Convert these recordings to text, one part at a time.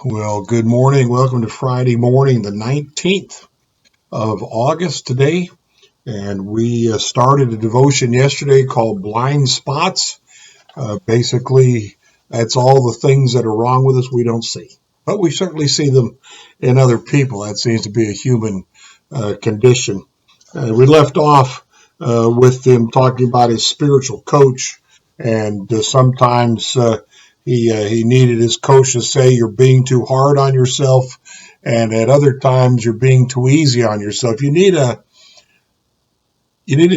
Well, good morning. Welcome to Friday morning, the 19th of August today. And we started a devotion yesterday called Blind Spots. Basically, that's all the things that are wrong with us we don't see. But we certainly see them in other people. That seems to be a human condition. We left off with him talking about his spiritual coach. And sometimes he needed his coach to say, you're being too hard on yourself. And at other times, you're being too easy on yourself. You need an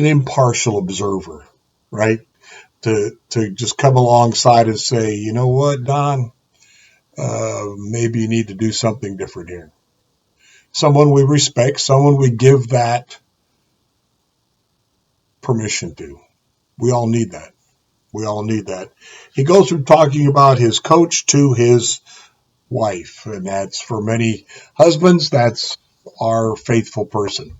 impartial observer, right? To just come alongside and say, you know what, Don, maybe you need to do something different here. Someone we respect, someone we give that permission to. We all need that. We all need that. He goes through talking about his coach to his wife, and that's for many husbands, that's our faithful person.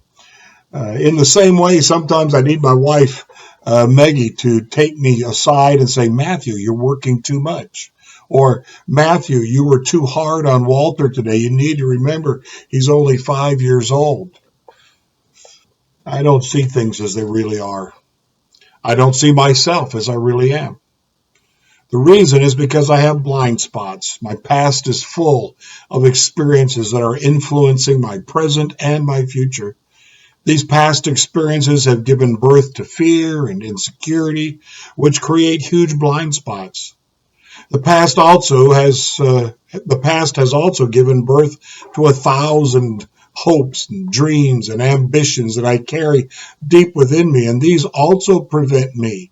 In the same way, sometimes I need my wife, Maggie, to take me aside and say, Matthew, you're working too much. Or, Matthew, you were too hard on Walter today. You need to remember he's only 5 years old. I don't see things as they really are. I don't see myself as I really am. The reason is because I have blind spots. My past is full of experiences that are influencing my present and my future. These past experiences have given birth to fear and insecurity, which create huge blind spots. The past has also given birth to 1,000 hopes and dreams and ambitions that I carry deep within me, and these also prevent me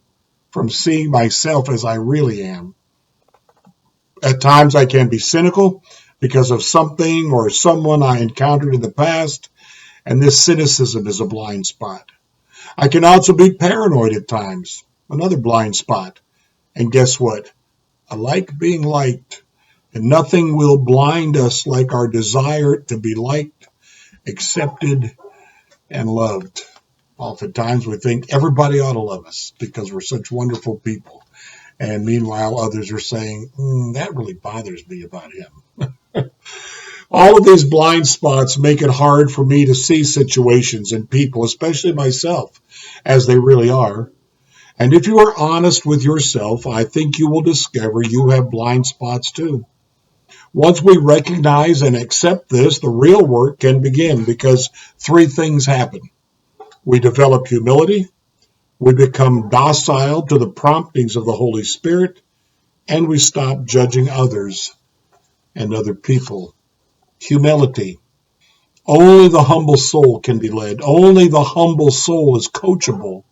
from seeing myself as I really am. At times I can be cynical because of something or someone I encountered in the past, and this cynicism is a blind spot. I can also be paranoid at times, another blind spot. And guess what? I like being liked, and nothing will blind us like our desire to be liked, accepted, and loved. Oftentimes we think everybody ought to love us because we're such wonderful people. And meanwhile, others are saying, that really bothers me about him. All of these blind spots make it hard for me to see situations and people, especially myself, as they really are. And if you are honest with yourself, I think you will discover you have blind spots too. Once we recognize and accept this, the real work can begin because three things happen. We develop humility, we become docile to the promptings of the Holy Spirit, and we stop judging others and other people. Humility. Only the humble soul can be led. Only the humble soul is coachable.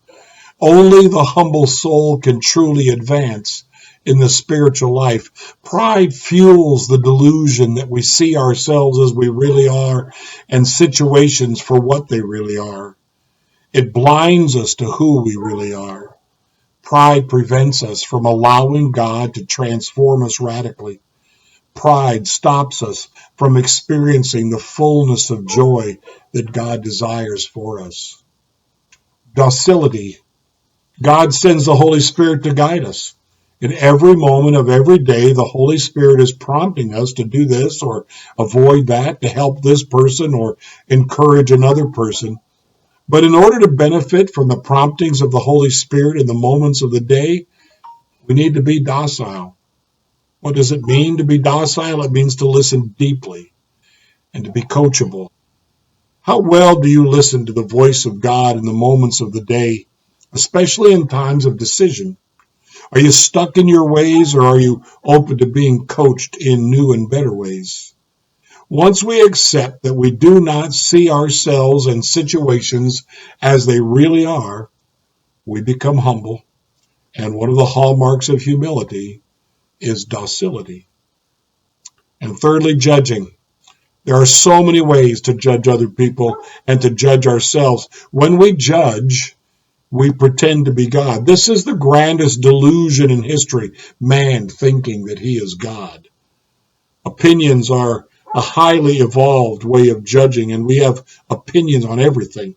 Only the humble soul can truly advance in the spiritual life. Pride fuels the delusion that we see ourselves as we really are and situations for what they really are. It blinds us to who we really are. Pride prevents us from allowing God to transform us radically. Pride stops us from experiencing the fullness of joy that God desires for us. Docility. God sends the Holy Spirit to guide us. In every moment of every day, the Holy Spirit is prompting us to do this or avoid that, to help this person or encourage another person. But in order to benefit from the promptings of the Holy Spirit in the moments of the day, we need to be docile. What does it mean to be docile? It means to listen deeply and to be coachable. How well do you listen to the voice of God in the moments of the day, especially in times of decision? Are you stuck in your ways, or are you open to being coached in new and better ways? Once we accept that we do not see ourselves and situations as they really are, we become humble, and one of the hallmarks of humility is docility. And thirdly, judging. There are so many ways to judge other people and to judge ourselves. When we judge, we pretend to be God. This is the grandest delusion in history, man thinking that he is God. Opinions are a highly evolved way of judging, and we have opinions on everything.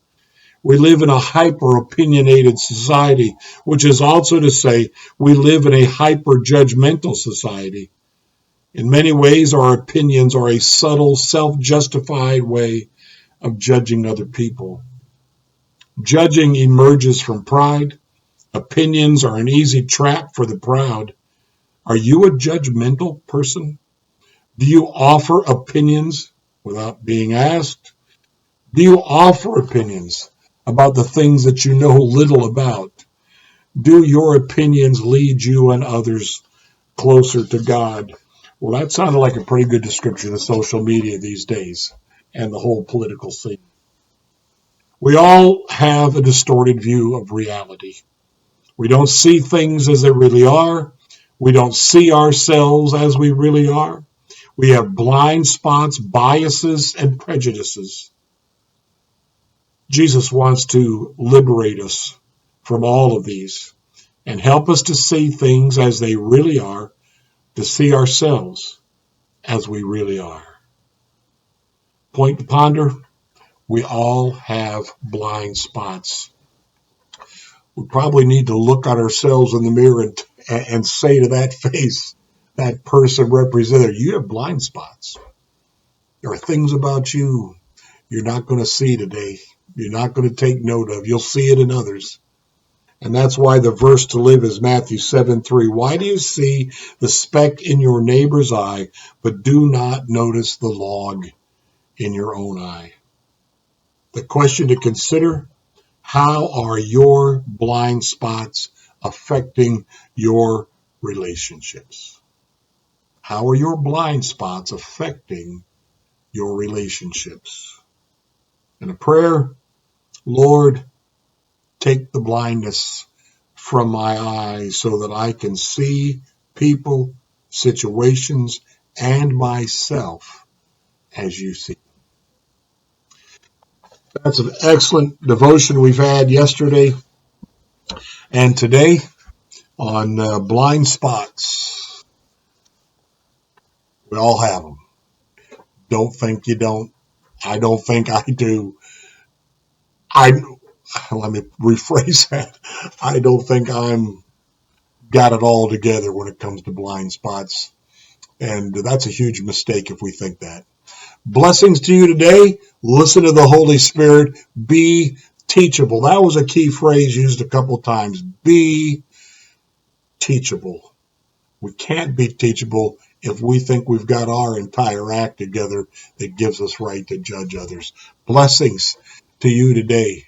We live in a hyper-opinionated society, which is also to say we live in a hyper-judgmental society. In many ways, our opinions are a subtle, self-justified way of judging other people. Judging emerges from pride. Opinions are an easy trap for the proud. Are you a judgmental person? Do you offer opinions without being asked? Do you offer opinions about the things that you know little about? Do your opinions lead you and others closer to God? Well, that sounded like a pretty good description of social media these days and the whole political scene. We all have a distorted view of reality. We don't see things as they really are. We don't see ourselves as we really are. We have blind spots, biases, and prejudices. Jesus wants to liberate us from all of these and help us to see things as they really are, to see ourselves as we really are. Point to ponder, we all have blind spots. We probably need to look at ourselves in the mirror and say to that face, that person represented, you have blind spots. There are things about you you're not going to see today. You're not going to take note of. You'll see it in others. And that's why the verse to live is Matthew 7:3. Why do you see the speck in your neighbor's eye, but do not notice the log in your own eye? The question to consider, how are your blind spots affecting your relationships? How are your blind spots affecting your relationships? And a prayer, Lord, take the blindness from my eyes so that I can see people, situations, and myself as you see. That's an excellent devotion we've had yesterday and today on blind spots. We all have them. Don't think you don't. I don't think I do. Let me rephrase that. I don't think I'm got it all together when it comes to blind spots. And that's a huge mistake if we think that. Blessings to you today. Listen to the Holy Spirit. Be teachable. That was a key phrase used a couple times. Be teachable. We can't be teachable if we think we've got our entire act together that gives us right to judge others. Blessings to you today.